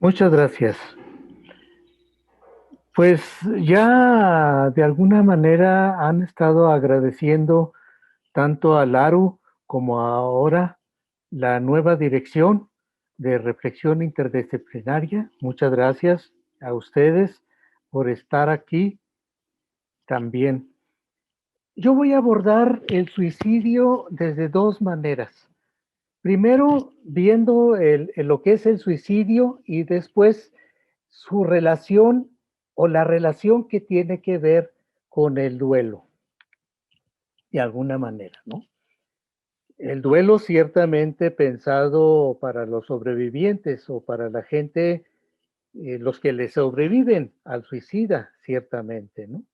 Muchas gracias. Pues ya de alguna manera han estado agradeciendo tanto a Laru como ahora la nueva dirección de reflexión interdisciplinaria. Muchas gracias a ustedes por estar aquí también. Yo voy a abordar el suicidio desde dos maneras. Primero, viendo lo que es el suicidio y después su relación o la relación que tiene que ver con el duelo, de alguna manera, ¿no? El duelo ciertamente pensado para los sobrevivientes o para la gente, los que le sobreviven al suicida, ciertamente, ¿no?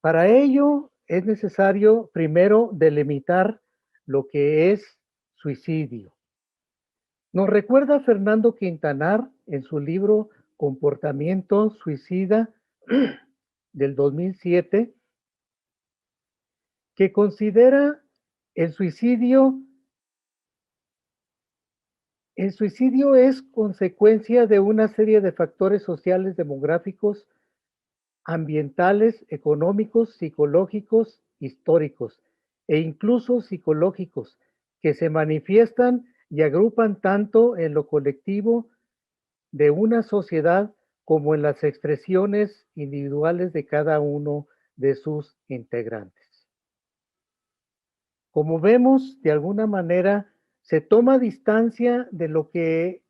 Para ello es necesario primero delimitar lo que es suicidio. Nos recuerda Fernando Quintanar en su libro Comportamiento Suicida del 2007, que considera el suicidio, el suicidio es consecuencia de una serie de factores sociales, demográficos, ambientales, económicos, psicológicos, históricos e incluso psicológicos, que se manifiestan y agrupan tanto en lo colectivo de una sociedad como en las expresiones individuales de cada uno de sus integrantes. Como vemos, de alguna manera se toma distancia de lo que,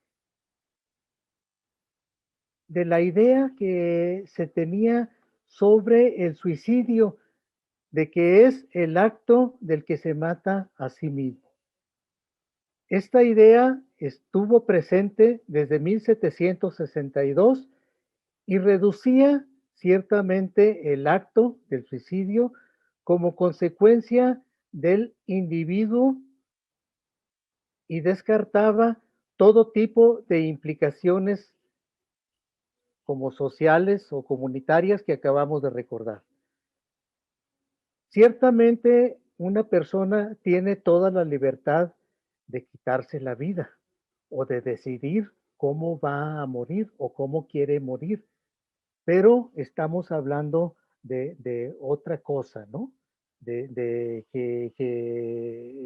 de la idea que se tenía sobre el suicidio, de que es el acto del que se mata a sí mismo. Esta idea estuvo presente desde 1762 y reducía ciertamente el acto del suicidio como consecuencia del individuo y descartaba todo tipo de implicaciones como sociales o comunitarias que acabamos de recordar. Ciertamente una persona tiene toda la libertad de quitarse la vida o de decidir cómo va a morir o cómo quiere morir, pero estamos hablando de otra cosa, ¿no? Que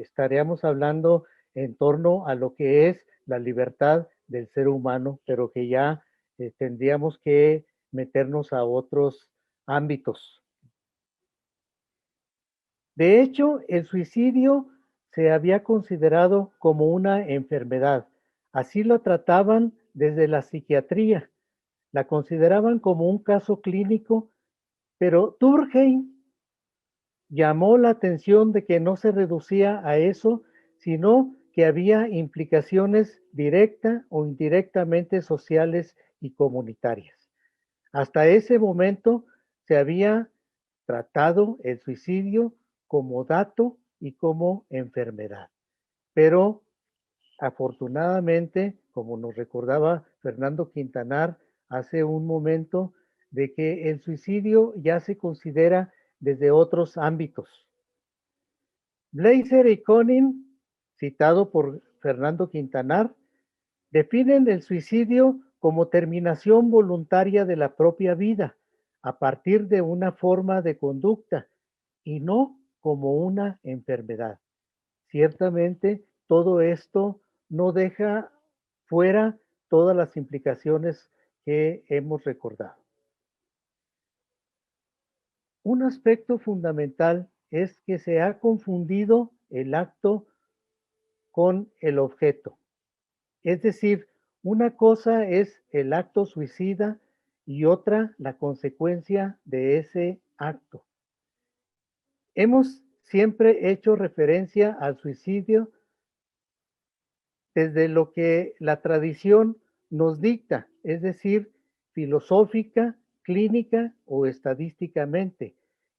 estaríamos hablando en torno a lo que es la libertad del ser humano, pero que ya tendríamos que meternos a otros ámbitos. De hecho, el suicidio se había considerado como una enfermedad. Así lo trataban desde la psiquiatría. La consideraban como un caso clínico, pero Durkheim llamó la atención de que no se reducía a eso, sino que había implicaciones directa o indirectamente sociales y comunitarias. Hasta ese momento se había tratado el suicidio como dato y como enfermedad. Pero afortunadamente, como nos recordaba Fernando Quintanar hace un momento, de que el suicidio ya se considera desde otros ámbitos. Blazer y Conin, citado por Fernando Quintanar, definen el suicidio como terminación voluntaria de la propia vida a partir de una forma de conducta y no como una enfermedad. Ciertamente, todo esto no deja fuera todas las implicaciones que hemos recordado. Un aspecto fundamental es que se ha confundido el acto con el objeto. Es decir, una cosa es el acto suicida y otra la consecuencia de ese acto. Hemos siempre hecho referencia al suicidio desde lo que la tradición nos dicta, es decir, filosófica, clínica o estadísticamente,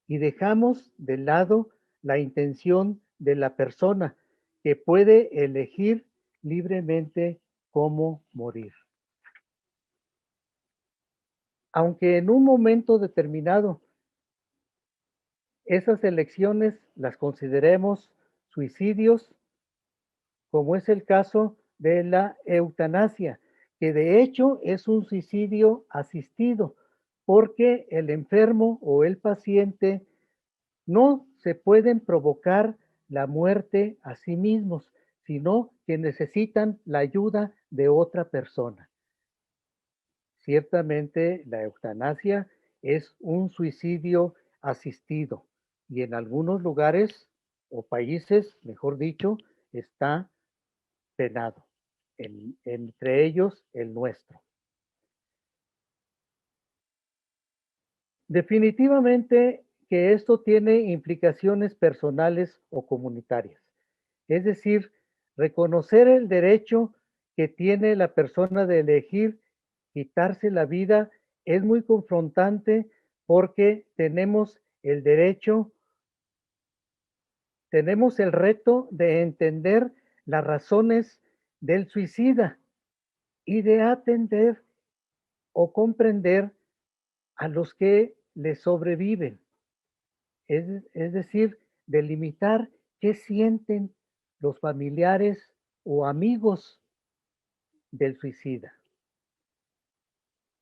y dejamos de lado la intención de la persona que puede elegir libremente cómo morir. Aunque en un momento determinado esas elecciones las consideremos suicidios, como es el caso de la eutanasia, que de hecho es un suicidio asistido, porque el enfermo o el paciente no se pueden provocar la muerte a sí mismos, sino que necesitan la ayuda de otra persona. Ciertamente, la eutanasia es un suicidio asistido y en algunos lugares o países, mejor dicho, está penado, entre ellos el nuestro. Definitivamente que esto tiene implicaciones personales o comunitarias. Es decir, reconocer el derecho que tiene la persona de elegir quitarse la vida es muy confrontante porque tenemos el reto de entender las razones del suicida y de atender o comprender a los que le sobreviven. Es decir, delimitar qué sienten los familiares o amigos del suicida.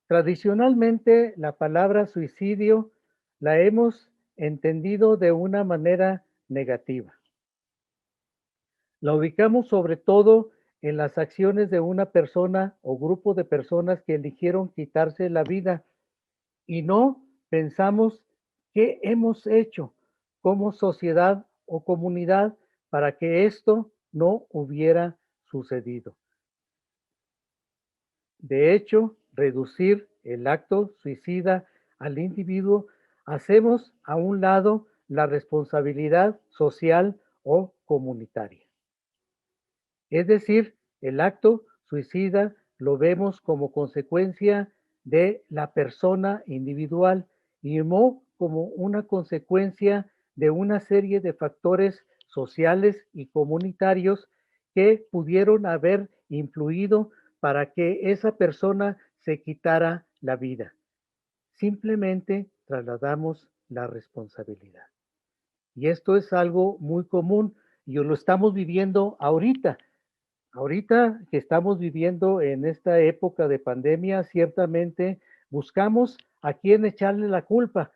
Tradicionalmente, la palabra suicidio la hemos entendido de una manera negativa. La ubicamos sobre todo en las acciones de una persona o grupo de personas que eligieron quitarse la vida y no pensamos qué hemos hecho como sociedad o comunidad para que esto no hubiera sucedido. De hecho, reducir el acto suicida al individuo, hacemos a un lado la responsabilidad social o comunitaria. Es decir, el acto suicida lo vemos como consecuencia de la persona individual y no como una consecuencia de una serie de factores sociales y comunitarios que pudieron haber influido para que esa persona se quitara la vida. Simplemente trasladamos la responsabilidad. Y esto es algo muy común y lo estamos viviendo ahorita. Ahorita que estamos viviendo en esta época de pandemia, ciertamente buscamos a quién echarle la culpa,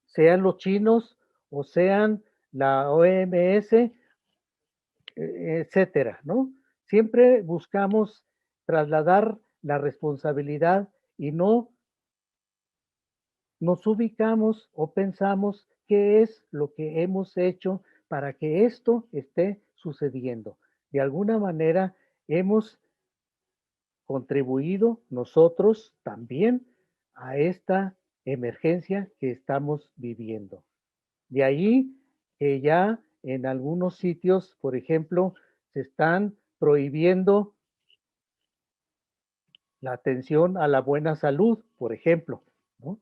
sean los chinos o sean la OMS, etcétera, ¿no? Siempre buscamos trasladar la responsabilidad y no nos ubicamos o pensamos qué es lo que hemos hecho para que esto esté sucediendo. De alguna manera hemos contribuido nosotros también a esta emergencia que estamos viviendo. De ahí que ya en algunos sitios, por ejemplo, se están prohibiendo la atención a la buena salud, por ejemplo, ¿no?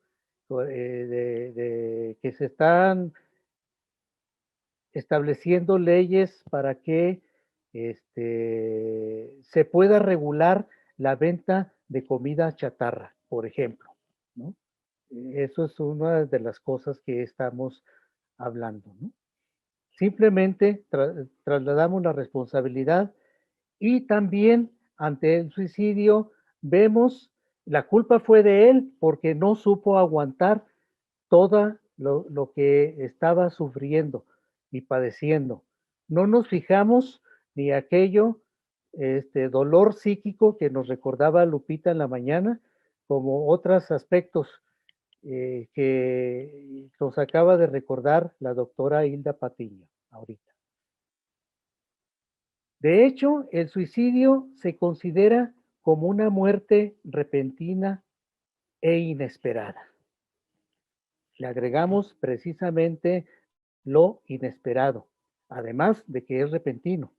Que se están estableciendo leyes para que se pueda regular la venta de comida chatarra, por ejemplo, ¿no? Eso es una de las cosas que estamos hablando, ¿no? Simplemente trasladamos la responsabilidad y también ante el suicidio vemos la culpa fue de él porque no supo aguantar todo lo que estaba sufriendo y padeciendo. No nos fijamos ni aquello, dolor psíquico que nos recordaba Lupita en la mañana, como otros aspectos que nos acaba de recordar la doctora Hilda Patiño ahorita. De hecho, el suicidio se considera como una muerte repentina e inesperada. Le agregamos precisamente lo inesperado, además de que es repentino.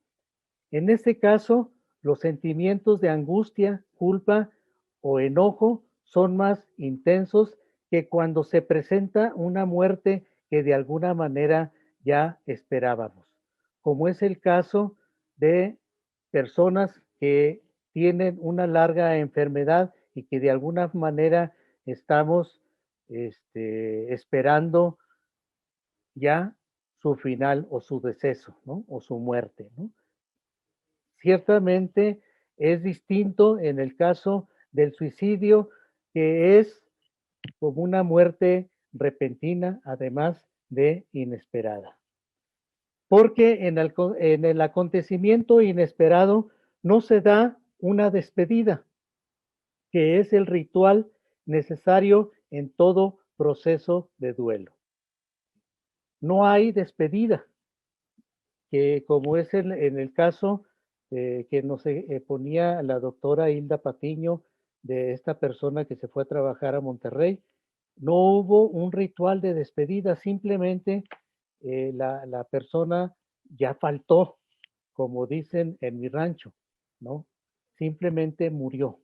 En este caso, los sentimientos de angustia, culpa o enojo son más intensos que cuando se presenta una muerte que de alguna manera ya esperábamos, como es el caso de personas que tienen una larga enfermedad y que de alguna manera estamos esperando ya su final o su deceso, ¿no? O su muerte, ¿no? Ciertamente Es distinto en el caso del suicidio, que es como una muerte repentina, además de inesperada. Porque en el acontecimiento inesperado no se da una despedida, que es el ritual necesario en todo proceso de duelo. No hay despedida, que como es en el caso que nos ponía la doctora Hilda Patiño, de esta persona que se fue a trabajar a Monterrey. No hubo un ritual de despedida, simplemente la persona ya faltó, como dicen en mi rancho, ¿no? Simplemente murió,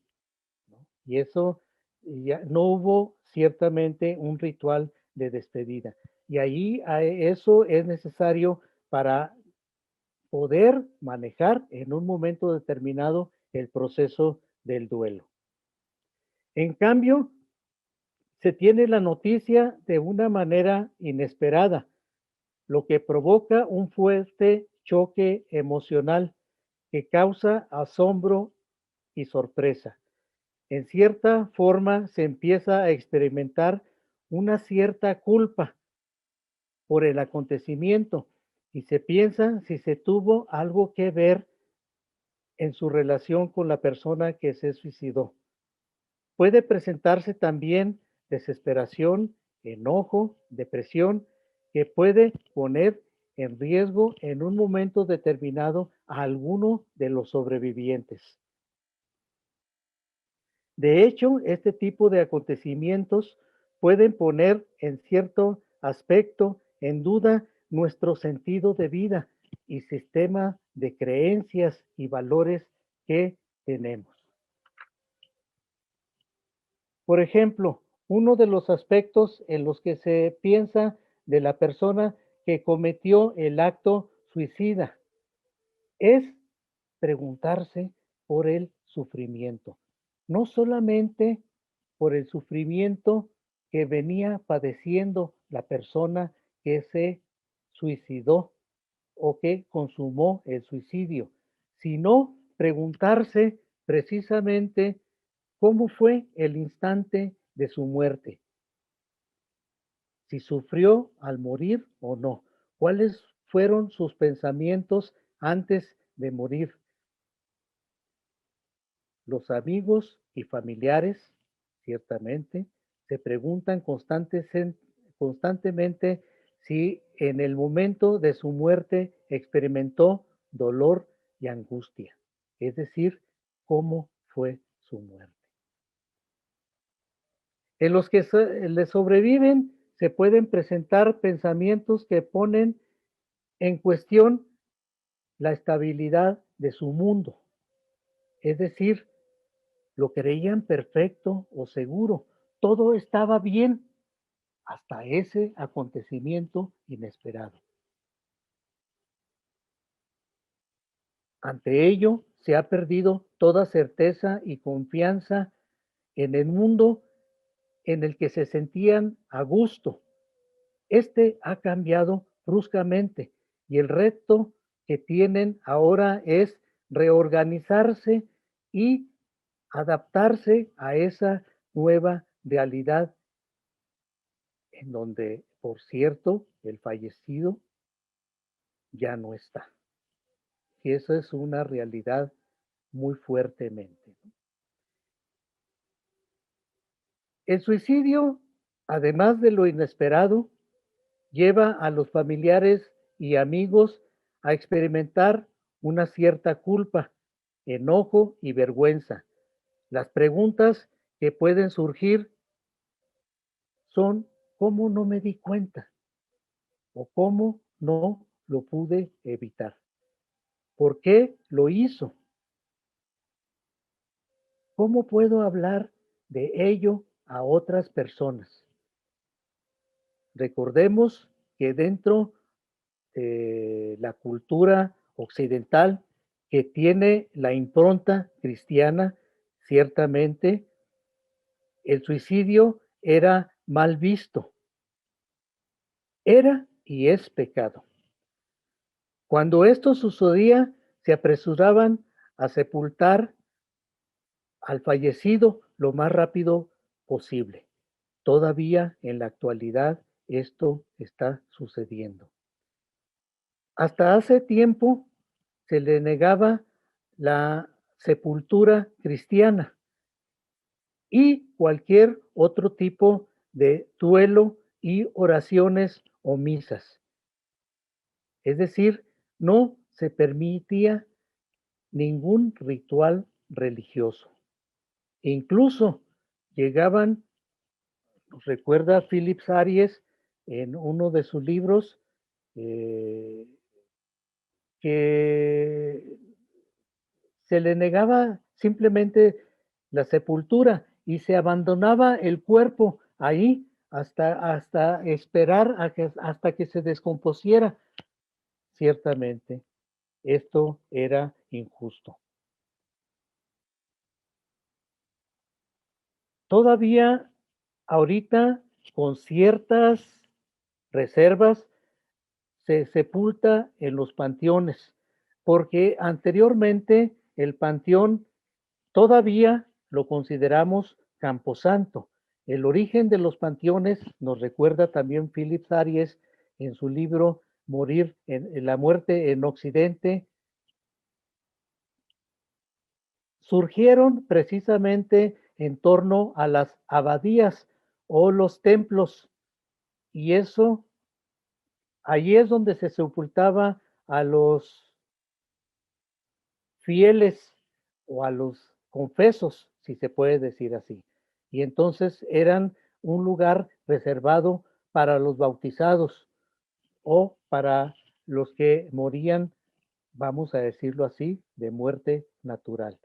¿no? Y eso ya no hubo ciertamente un ritual de despedida. Y ahí eso es necesario para poder manejar en un momento determinado el proceso del duelo. En cambio, se tiene la noticia de una manera inesperada, lo que provoca un fuerte choque emocional que causa asombro y sorpresa. En cierta forma se empieza a experimentar una cierta culpa por el acontecimiento y se piensa si se tuvo algo que ver en su relación con la persona que se suicidó. Puede presentarse también desesperación, enojo, depresión, que puede poner en riesgo en un momento determinado a alguno de los sobrevivientes. De hecho, este tipo de acontecimientos pueden poner en cierto aspecto en duda nuestro sentido de vida y sistema de creencias y valores que tenemos. Por ejemplo, uno de los aspectos en los que se piensa de la persona que cometió el acto suicida es preguntarse por el sufrimiento, no solamente por el sufrimiento que venía padeciendo la persona que se suicidó o que consumó el suicidio, sino preguntarse precisamente cómo fue el instante de su muerte, si sufrió al morir o no, cuáles fueron sus pensamientos antes de morir. Los amigos y familiares, ciertamente, se preguntan constantemente si en el momento de su muerte experimentó dolor y angustia, es decir, cómo fue su muerte. En los que le sobreviven se pueden presentar pensamientos que ponen en cuestión la estabilidad de su mundo, es decir, lo creían perfecto o seguro, todo estaba bien hasta ese acontecimiento inesperado. Ante ello, se ha perdido toda certeza y confianza en el mundo en el que se sentían a gusto. Este ha cambiado bruscamente y el reto que tienen ahora es reorganizarse y adaptarse a esa nueva realidad en donde, por cierto, el fallecido ya no está. Y eso es una realidad muy fuertemente. El suicidio, además de lo inesperado, lleva a los familiares y amigos a experimentar una cierta culpa, enojo y vergüenza. Las preguntas que pueden surgir son: ¿cómo no me di cuenta? ¿O cómo no lo pude evitar? ¿Por qué lo hizo? ¿Cómo puedo hablar de ello a otras personas? Recordemos que dentro de la cultura occidental, que tiene la impronta cristiana, ciertamente el suicidio era mal visto, era y es pecado. Cuando esto sucedía, se apresuraban a sepultar al fallecido lo más rápido posible. Todavía en la actualidad esto está sucediendo. Hasta hace tiempo se le negaba la sepultura cristiana y cualquier otro tipo de duelo y oraciones o misas. Es decir, no se permitía ningún ritual religioso. Incluso llegaban, recuerda Philip Aries en uno de sus libros, eh, que se le negaba simplemente la sepultura y se abandonaba el cuerpo ahí hasta esperar hasta que se descompusiera. Ciertamente, esto era injusto. Todavía ahorita, con ciertas reservas, se sepulta en los panteones, porque anteriormente el panteón todavía lo consideramos camposanto. El origen de los panteones nos recuerda también Philip Aries en su libro Morir en la muerte en Occidente. Surgieron precisamente en torno a las abadías o los templos, y eso, ahí es donde se sepultaba a los fieles o a los confesos, si se puede decir así. Y entonces eran un lugar reservado para los bautizados o para los que morían, vamos a decirlo así, de muerte natural.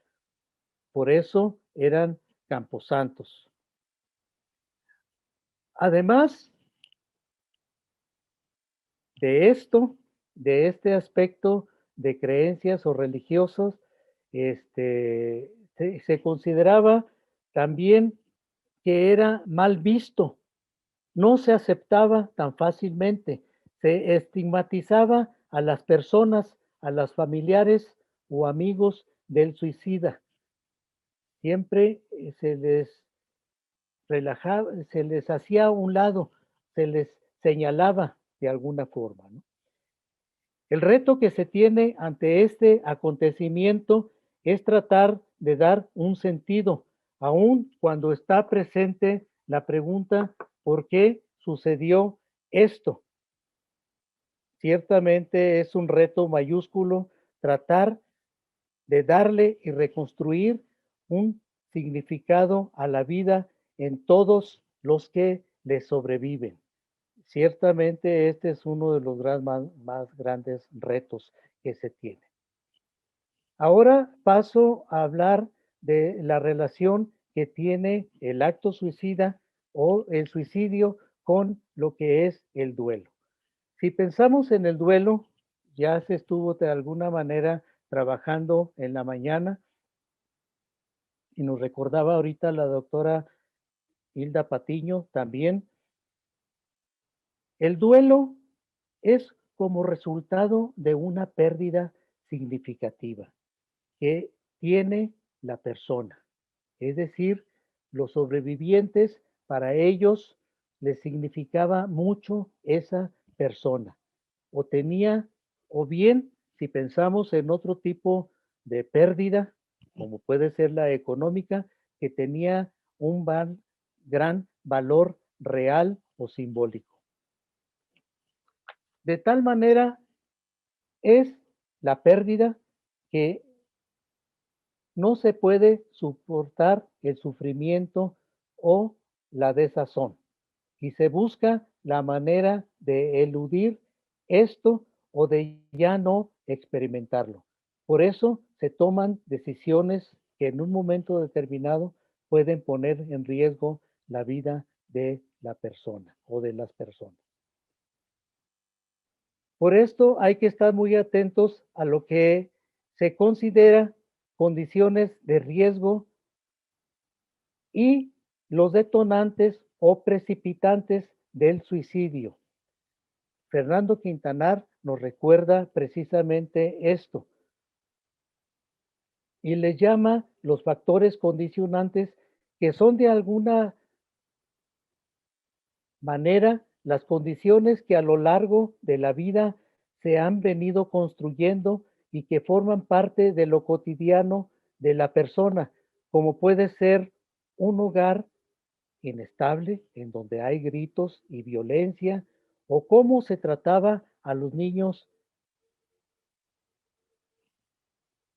Por eso eran camposantos. Además de esto, de este aspecto de creencias o religiosos, se consideraba también que era mal visto, no se aceptaba tan fácilmente, se estigmatizaba a las personas, a las familiares o amigos del suicida. Siempre se les relajaba, se les hacía a un lado, se les señalaba de alguna forma, ¿no? El reto que se tiene ante este acontecimiento es tratar de dar un sentido, aun cuando está presente la pregunta, ¿por qué sucedió esto? Ciertamente es un reto mayúsculo tratar de darle y reconstruir un significado a la vida en todos los que le sobreviven. Ciertamente este es uno de los más grandes retos que se tiene. Ahora paso a hablar de la relación que tiene el acto suicida o el suicidio con lo que es el duelo. Si pensamos en el duelo, ya se estuvo de alguna manera trabajando en la mañana y nos recordaba ahorita la doctora Hilda Patiño también. El duelo es como resultado de una pérdida significativa que tiene la persona. Es decir, los sobrevivientes, para ellos les significaba mucho esa persona. O tenía, o bien, si pensamos en otro tipo de pérdida, como puede ser la económica, que tenía un gran valor real o simbólico. De tal manera es la pérdida que no se puede soportar el sufrimiento o la desazón y se busca la manera de eludir esto o de ya no experimentarlo. Por eso se toman decisiones que en un momento determinado pueden poner en riesgo la vida de la persona o de las personas. Por esto hay que estar muy atentos a lo que se considera condiciones de riesgo y los detonantes o precipitantes del suicidio. Fernando Quintanar nos recuerda precisamente esto y le llama los factores condicionantes que son de alguna manera las condiciones que a lo largo de la vida se han venido construyendo y que forman parte de lo cotidiano de la persona, como puede ser un hogar inestable en donde hay gritos y violencia, o cómo se trataba a los niños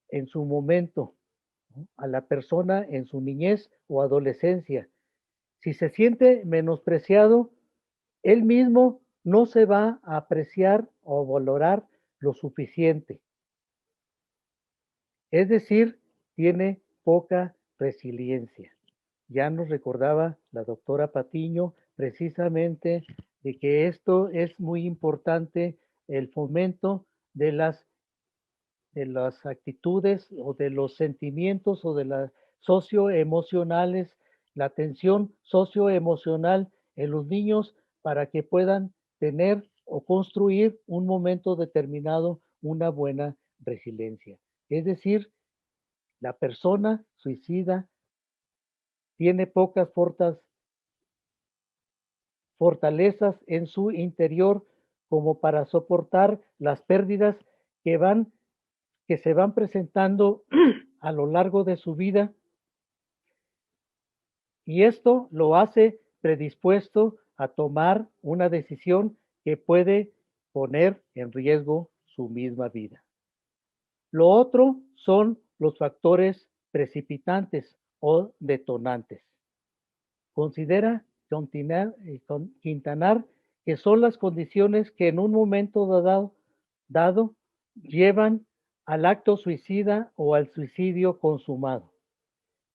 en su momento, ¿no? A la persona en su niñez o adolescencia. Si se siente menospreciado, él mismo no se va a apreciar o valorar lo suficiente. Es decir, tiene poca resiliencia. Ya nos recordaba la doctora Patiño precisamente de que esto es muy importante, el fomento de las actitudes o de los sentimientos o de las socioemocionales, la atención socioemocional en los niños para que puedan tener o construir un momento determinado una buena resiliencia. Es decir, la persona suicida tiene pocas fortalezas en su interior como para soportar las pérdidas que van que se van presentando a lo largo de su vida, y esto lo hace predispuesto a tomar una decisión que puede poner en riesgo su misma vida. Lo otro son los factores precipitantes o detonantes. Considera Quintanar que son las condiciones que en un momento dado llevan al acto suicida o al suicidio consumado.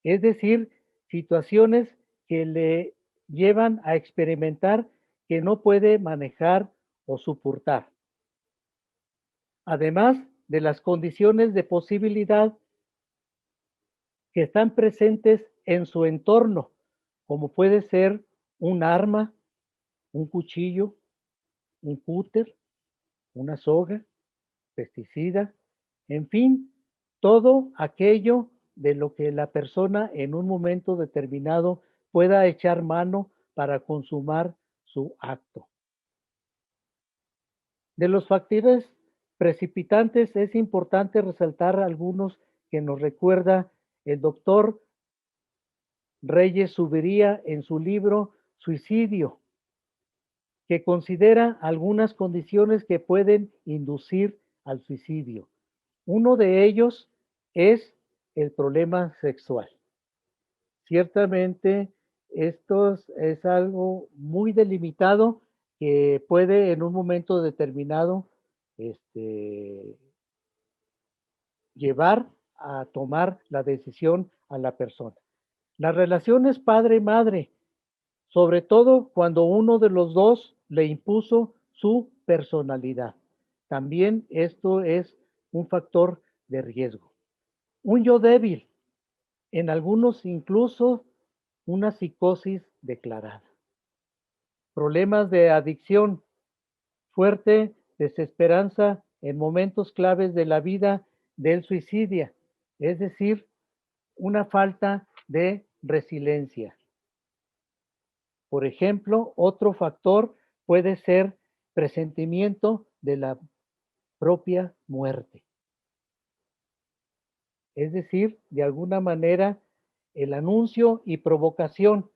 Es decir, situaciones que le llevan a experimentar que no puede manejar o soportar. Además de las condiciones de posibilidad que están presentes en su entorno, como puede ser un arma, un cuchillo, un cúter, una soga, pesticida, en fin, todo aquello de lo que la persona en un momento determinado pueda echar mano para consumar su acto. De los factores precipitantes es importante resaltar algunos que nos recuerda el doctor Reyes Subiría en su libro Suicidio, que considera algunas condiciones que pueden inducir al suicidio. Uno de ellos es el problema sexual. Ciertamente, esto es algo muy delimitado que puede en un momento determinado llevar a tomar la decisión a la persona. Las relaciones padre-madre, sobre todo cuando uno de los dos le impuso su personalidad. También esto es un factor de riesgo. Un yo débil, en algunos incluso una psicosis declarada. Problemas de adicción, fuerte desesperanza en momentos claves de la vida del suicidio, es decir, una falta de resiliencia. Por ejemplo, otro factor puede ser presentimiento de la propia muerte. Es decir, de alguna manera, el anuncio y provocación.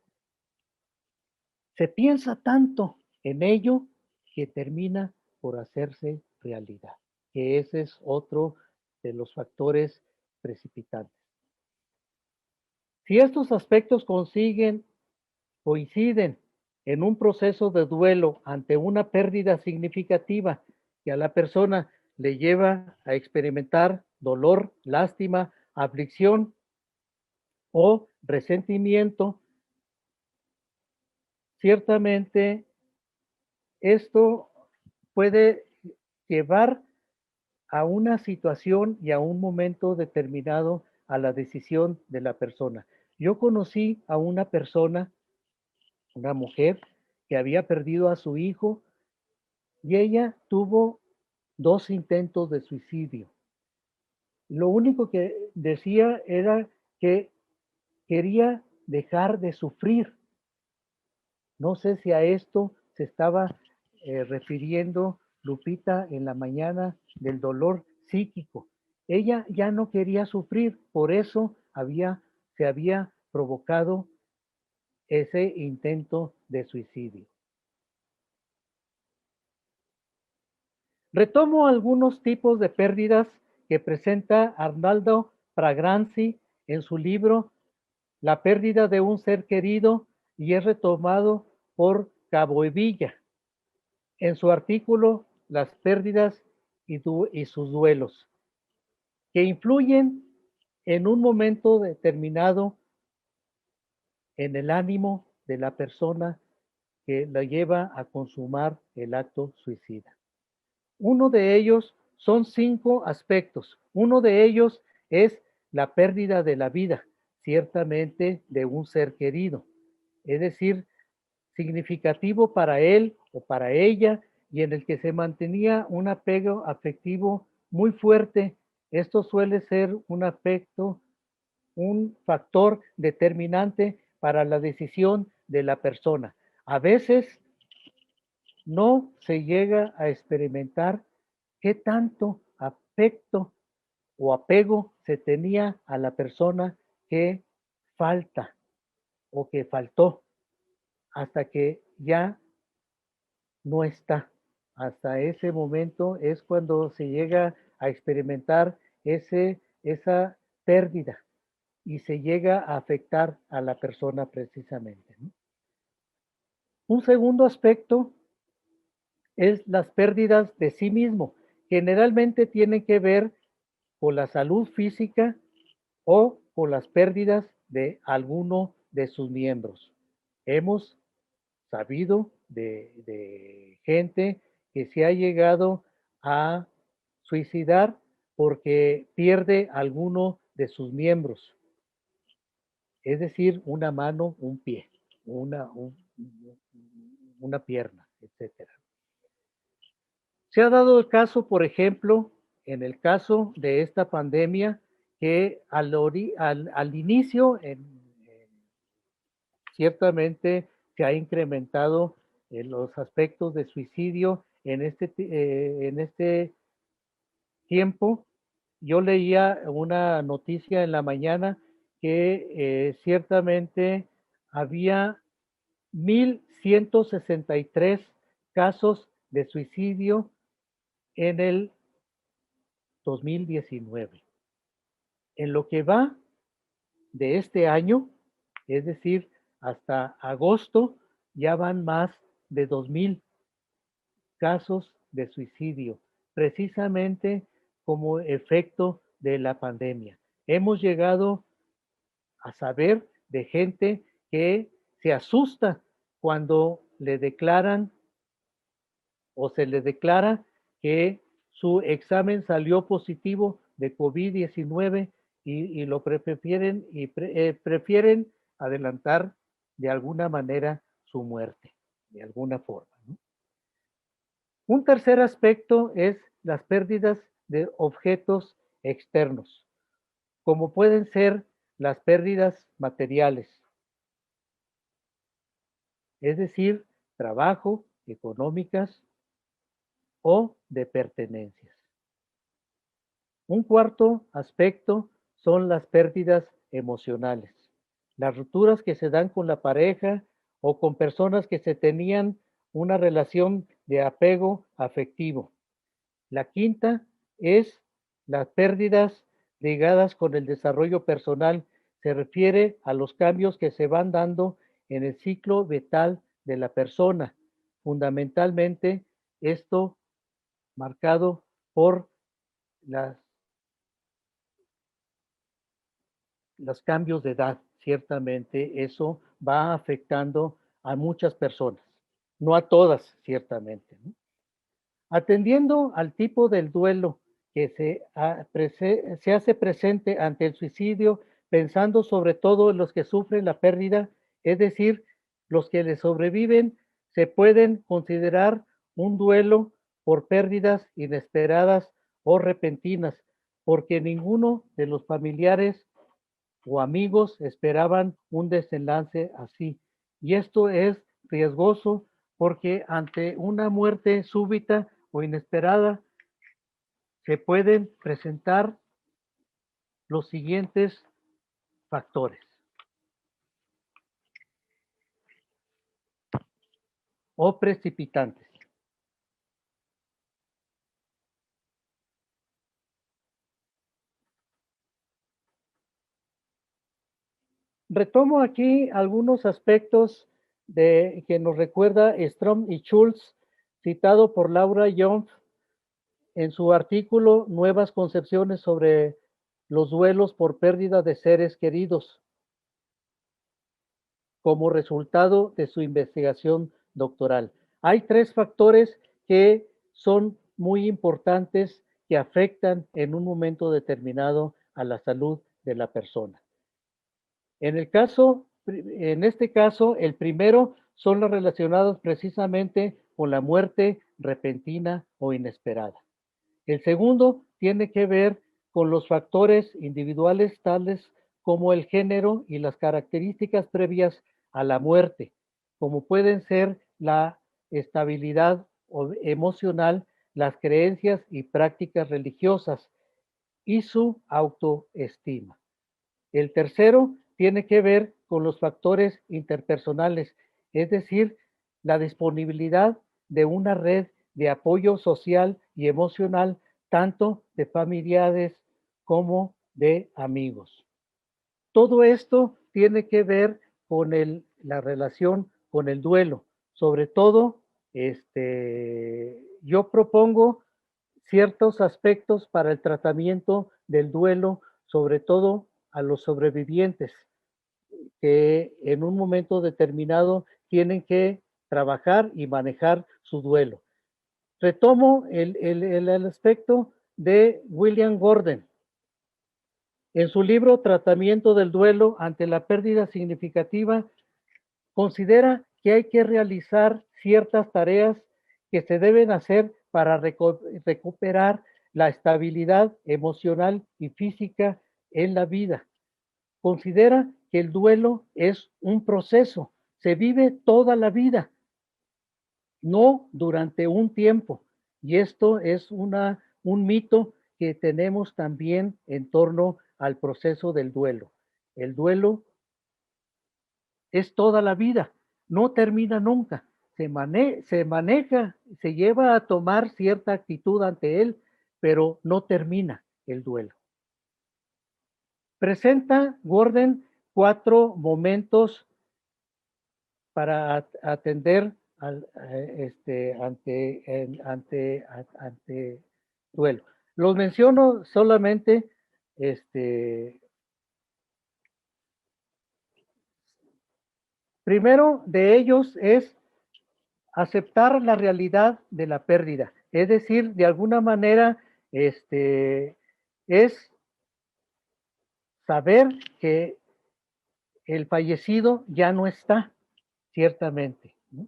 Se piensa tanto en ello que termina por hacerse realidad, que ese es otro de los factores precipitantes. Si estos aspectos coinciden en un proceso de duelo ante una pérdida significativa que a la persona le lleva a experimentar dolor, lástima, aflicción o resentimiento, ciertamente esto puede llevar a una situación y a un momento determinado a la decisión de la persona. Yo conocí a una persona, una mujer, que había perdido a su hijo y ella tuvo 2 intentos de suicidio. Lo único que decía era que quería dejar de sufrir. No sé si a esto se estaba refiriendo Lupita en la mañana del dolor psíquico. Ella ya no quería sufrir, por eso se había provocado ese intento de suicidio. Retomo algunos tipos de pérdidas que presenta Arnaldo Fragranzi en su libro La pérdida de un ser querido y es retomado por Caboevilla en su artículo Las pérdidas y sus duelos, que influyen en un momento determinado en el ánimo de la persona que la lleva a consumar el acto suicida. Uno de ellos son 5 aspectos. Uno de ellos es la pérdida de la vida, ciertamente de un ser querido, es decir, significativo para él o para ella y en el que se mantenía un apego afectivo muy fuerte. Esto suele ser un afecto, un factor determinante para la decisión de la persona. A veces no se llega a experimentar qué tanto afecto o apego se tenía a la persona que falta o que faltó hasta que ya no está. Hasta ese momento es cuando se llega a experimentar esa pérdida y se llega a afectar a la persona precisamente, ¿no? Un segundo aspecto es las pérdidas de sí mismo. Generalmente tienen que ver con la salud física o con las pérdidas de alguno de sus miembros. Hemos sabido de gente que se ha llegado a suicidar porque pierde alguno de sus miembros, es decir, una mano, un pie, una, un, una pierna, etcétera. Se ha dado el caso, por ejemplo, en el caso de esta pandemia, que al inicio, ciertamente se ha incrementado los aspectos de suicidio en este tiempo. Yo leía una noticia en la mañana que ciertamente había 1,163 casos de suicidio en el 2019. En lo que va de este año, es decir, hasta agosto, ya van más de 2,000 casos de suicidio, precisamente como efecto de la pandemia. Hemos llegado a saber de gente que se asusta cuando le declaran o se le declara que su examen salió positivo de COVID-19 y lo prefieren adelantar de alguna manera su muerte, de alguna forma, ¿no? Un tercer aspecto es las pérdidas de objetos externos, como pueden ser las pérdidas materiales, es decir, trabajo, económicas o de pertenencias. Un cuarto aspecto son las pérdidas emocionales, las rupturas que se dan con la pareja o con personas que se tenían una relación de apego afectivo. La quinta es las pérdidas ligadas con el desarrollo personal. Se refiere a los cambios que se van dando en el ciclo vital de la persona. Fundamentalmente, esto marcado por las los cambios de edad, ciertamente eso va afectando a muchas personas, no a todas, ciertamente, ¿no? Atendiendo al tipo del duelo que se hace presente ante el suicidio, pensando sobre todo en los que sufren la pérdida, es decir, los que le sobreviven, se pueden considerar un duelo por pérdidas inesperadas o repentinas, porque ninguno de los familiares o amigos esperaban un desenlace así. Y esto es riesgoso porque ante una muerte súbita o inesperada se pueden presentar los siguientes factores o precipitantes. Retomo aquí algunos aspectos que nos recuerda Strom y Schultz, citado por Laura Young en su artículo Nuevas concepciones sobre los duelos por pérdida de seres queridos, como resultado de su investigación doctoral. Hay tres factores que son muy importantes que afectan en un momento determinado a la salud de la persona. En este caso, el primero son los relacionados precisamente con la muerte repentina o inesperada. El segundo tiene que ver con los factores individuales tales como el género y las características previas a la muerte, como pueden ser la estabilidad emocional, las creencias y prácticas religiosas y su autoestima. El tercero tiene que ver con los factores interpersonales, es decir, la disponibilidad de una red de apoyo social y emocional, tanto de familiares como de amigos. Todo esto tiene que ver con la relación con el duelo. Sobre todo, yo propongo ciertos aspectos para el tratamiento del duelo, sobre todo a los sobrevivientes, que en un momento determinado tienen que trabajar y manejar su duelo. Retomo el aspecto de William Gordon. En su libro Tratamiento del duelo ante la pérdida significativa, considera que hay que realizar ciertas tareas que se deben hacer para recuperar la estabilidad emocional y física en la vida. Considera que el duelo es un proceso, se vive toda la vida, no durante un tiempo. Y esto es un mito que tenemos también en torno al proceso del duelo. El duelo es toda la vida, no termina nunca. Se maneja, se lleva a tomar cierta actitud ante él, pero no termina el duelo. Presenta Gordon 4 momentos para atender ante duelo. Los menciono solamente primero de ellos es aceptar la realidad de la pérdida, es decir, de alguna manera es saber que el fallecido ya no está, ciertamente, ¿no?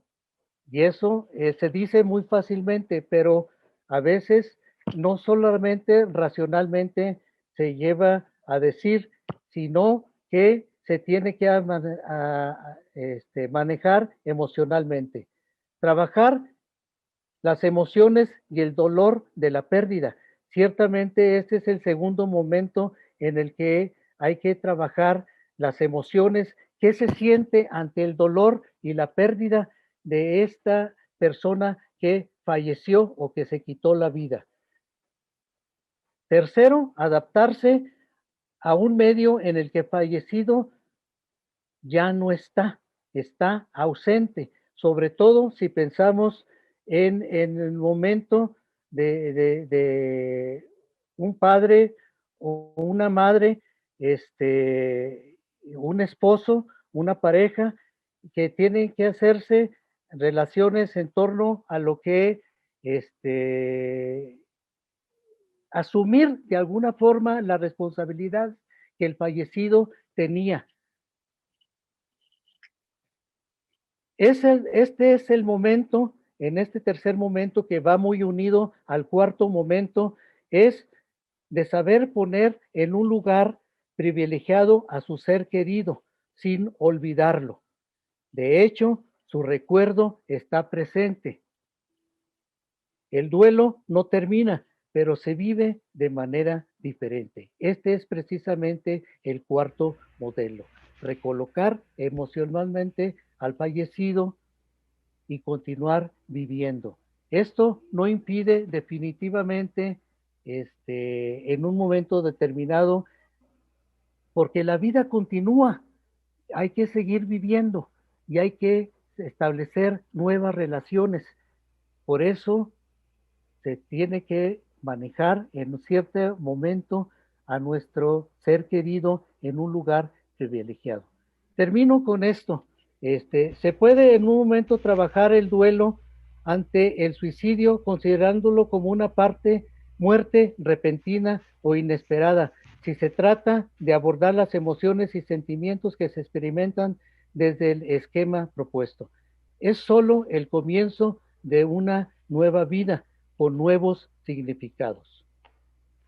Y eso se dice muy fácilmente, pero a veces no solamente racionalmente se lleva a decir, sino que se tiene que manejar emocionalmente. Trabajar las emociones y el dolor de la pérdida. Ciertamente este es el segundo momento en el que hay que trabajar las emociones, qué se siente ante el dolor y la pérdida de esta persona que falleció o que se quitó la vida. Tercero, adaptarse a un medio en el que fallecido ya no está, está ausente, sobre todo si pensamos en el momento de un padre o una madre, un esposo, una pareja, que tienen que hacerse relaciones en torno a lo que asumir de alguna forma la responsabilidad que el fallecido tenía. Este es el momento, en este tercer momento que va muy unido al cuarto momento, es de saber poner en un lugar privilegiado a su ser querido sin olvidarlo. De hecho, su recuerdo está presente. El duelo no termina, pero se vive de manera diferente. Este es precisamente el cuarto modelo. Recolocar emocionalmente al fallecido y continuar viviendo. Esto no impide definitivamente en un momento determinado, porque la vida continúa, hay que seguir viviendo y hay que establecer nuevas relaciones. Por eso se tiene que manejar en un cierto momento a nuestro ser querido en un lugar privilegiado. Termino con esto. Se puede en un momento trabajar el duelo ante el suicidio considerándolo como una muerte repentina o inesperada, si se trata de abordar las emociones y sentimientos que se experimentan desde el esquema propuesto. Es solo el comienzo de una nueva vida con nuevos significados.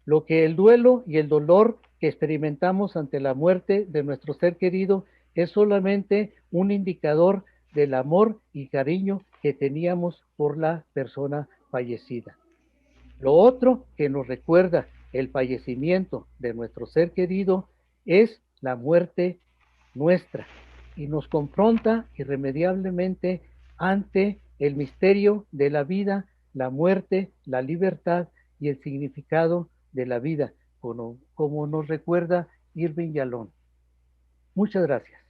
Lo que el duelo y el dolor que experimentamos ante la muerte de nuestro ser querido es solamente un indicador del amor y cariño que teníamos por la persona fallecida. Lo otro que nos recuerda el fallecimiento de nuestro ser querido es la muerte nuestra y nos confronta irremediablemente ante el misterio de la vida, la muerte, la libertad y el significado de la vida, como nos recuerda Irving Yalom. Muchas gracias.